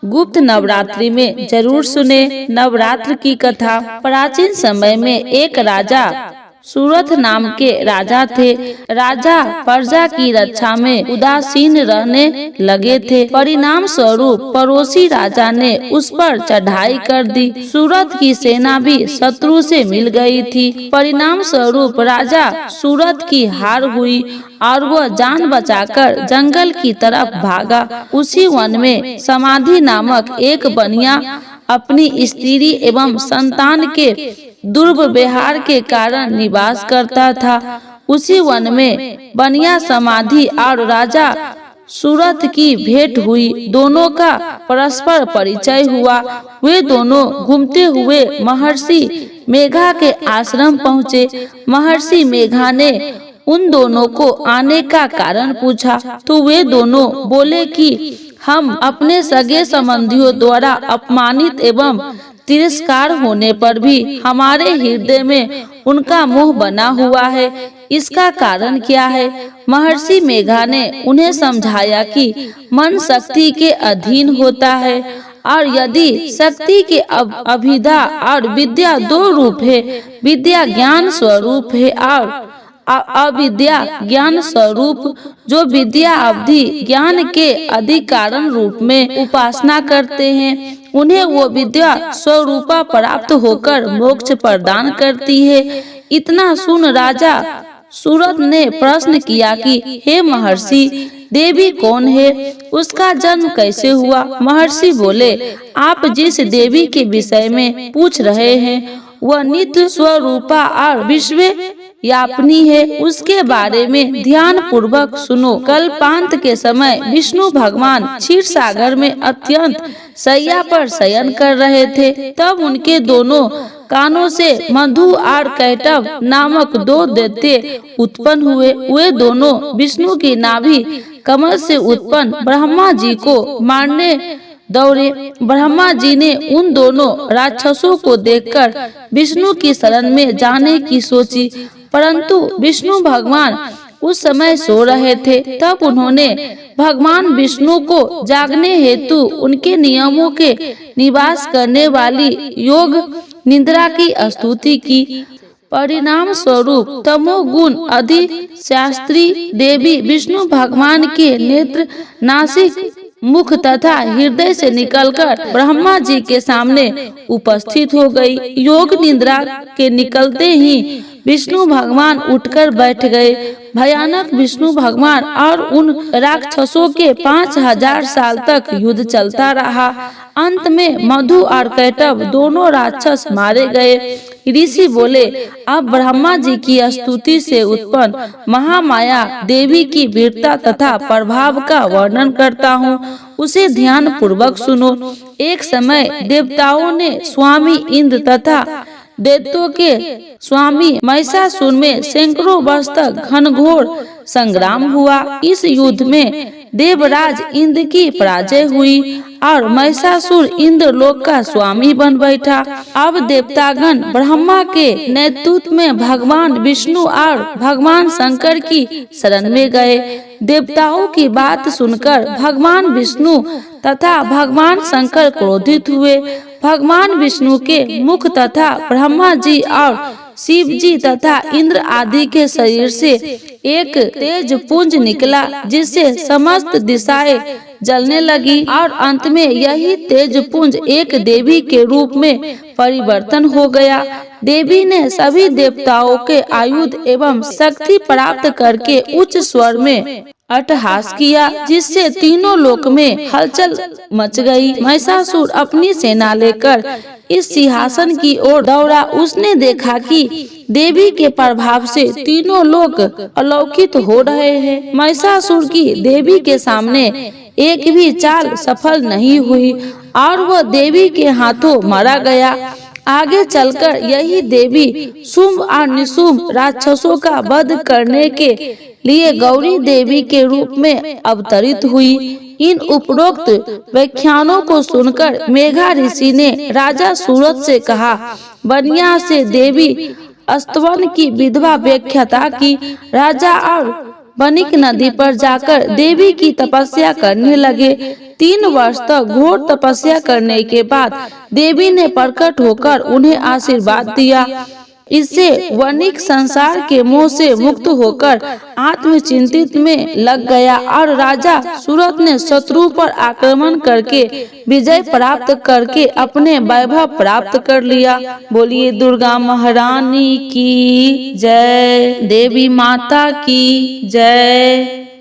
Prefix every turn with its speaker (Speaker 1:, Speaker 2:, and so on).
Speaker 1: गुप्त नवरात्रि में जरूर सुने। नवरात्र की कथा। प्राचीन समय में एक राजा सूरथ नाम के राजा थे। राजा प्रजा की रक्षा में उदासीन रहने लगे थे। परिणाम स्वरूप पड़ोसी राजा ने उस पर चढ़ाई कर दी। सूरथ की सेना भी शत्रु से मिल गई थी। परिणाम स्वरूप राजा सूरथ की हार हुई और वह जान बचाकर जंगल की तरफ भागा। उसी वन में समाधि नामक एक बनिया अपनी स्त्री एवं संतान के दुर्व्यवहार के कारण निवास करता था। उसी वन में बनिया समाधि और राजा सूरथ की भेंट हुई। दोनों का परस्पर परिचय हुआ। वे दोनों घूमते हुए महर्षि मेघा के आश्रम पहुँचे। महर्षि मेघा ने उन दोनों को आने का कारण पूछा तो वे दोनों बोले कि हम अपने सगे संबंधियों द्वारा अपमानित एवं तिरस्कार होने पर भी हमारे हृदय में उनका मोह बना हुआ है। इसका कारण क्या है? महर्षि मेघा ने उन्हें समझाया कि मन शक्ति के अधीन होता है और यदि शक्ति के अभिधा और विद्या दो रूप है। विद्या ज्ञान स्वरूप है और अविद्या ज्ञान स्वरूप। जो विद्या अवधि ज्ञान के अधिकारण रूप में उपासना करते हैं उन्हें वो विद्या स्वरूपा प्राप्त होकर मोक्ष प्रदान करती है। इतना सुन राजा सूरथ ने प्रश्न किया कि हे महर्षि, देवी कौन है? उसका जन्म कैसे हुआ? महर्षि बोले, आप जिस देवी के विषय में पूछ रहे हैं वह नित्य स्वरूपा और विश्व यापनी है। उसके बारे में ध्यान पूर्वक सुनो। कल्पांत के समय विष्णु भगवान क्षीर सागर में अत्यंत शैया पर शयन कर रहे थे। तब उनके दोनों कानों से मधु और कैटव नामक दो दैत्य उत्पन्न हुए। वे दोनों विष्णु की नाभि कमल से उत्पन्न ब्रह्मा जी को मारने दौड़े। ब्रह्मा जी ने उन दोनों राक्षसों को देखकर विष्णु की शरण में जाने की सोची, परंतु विष्णु भगवान उस समय सो रहे थे। तब उन्होंने भगवान विष्णु को जागने हेतु उनके नियमों के निवास करने वाली योग निद्रा की स्तुति की। परिणाम स्वरूप तमोगुण अधिशास्त्री देवी विष्णु भगवान के नेत्र, नासिक, मुख तथा हृदय से निकलकर ब्रह्मा जी के सामने उपस्थित हो गई। योग निद्रा के निकलते ही विष्णु भगवान उठकर बैठ गए। भयानक विष्णु भगवान और उन राक्षसों के 5000 साल तक युद्ध चलता रहा। अंत में मधु और कैटव दोनों राक्षस मारे गए। ऋषि बोले, अब ब्रह्मा जी की स्तुति से उत्पन्न महामाया देवी की वीरता तथा प्रभाव का वर्णन करता हूँ, उसे ध्यान पूर्वक सुनो। एक समय देवताओं ने स्वामी इंद्र तथा दैत्यों के स्वामी महिषासुर में सैकड़ों वर्ष तक घनघोर संग्राम हुआ। इस युद्ध में देवराज इंद्र की पराजय हुई और महिषासुर इंद्रलोक का स्वामी बन बैठा। अब देवतागण ब्रह्मा के नेतृत्व में भगवान विष्णु और भगवान शंकर की शरण में गए। देवताओं की बात सुनकर भगवान विष्णु तथा भगवान शंकर क्रोधित हुए। भगवान विष्णु के मुख तथा ब्रह्मा जी और शिव जी तथा इंद्र आदि के शरीर से एक तेज पुंज निकला, जिससे समस्त दिशाएं जलने लगी और अंत में यही तेज पुंज एक देवी के रूप में परिवर्तन हो गया। देवी ने सभी देवताओं के आयुध एवं शक्ति प्राप्त करके उच्च स्वर में अट्टहास किया, जिससे तीनों लोक में हलचल मच गई। महिषासुर अपनी सेना लेकर इस सिंहासन की ओर दौड़ा। उसने देखा कि देवी के प्रभाव से तीनों लोक अलौकित हो रहे हैं। महिषासुर की देवी के सामने एक भी चाल सफल नहीं हुई और वह देवी के हाथों मारा गया। आगे चलकर यही देवी शुंभ और निशुंभ राक्षसों का वध करने के लिए गौरी देवी के रूप में अवतरित हुई। इन उपरोक्त व्याख्यानों को सुनकर मेघा ऋषि ने राजा सूरथ से कहा, बनिया से देवी स्तवन की विधवा व्याख्याता की। राजा और वनिक नदी पर जाकर देवी की तपस्या करने लगे। 3 वर्ष तक घोर तपस्या करने के बाद देवी ने प्रकट होकर उन्हें आशीर्वाद दिया। इससे वनिक संसार के मोह से मुक्त होकर आत्मचिंतित में लग गया और राजा सूरत ने शत्रु पर आक्रमण करके विजय प्राप्त करके अपने वैभव प्राप्त कर लिया। बोलिए दुर्गा महारानी की जय, देवी माता की जय।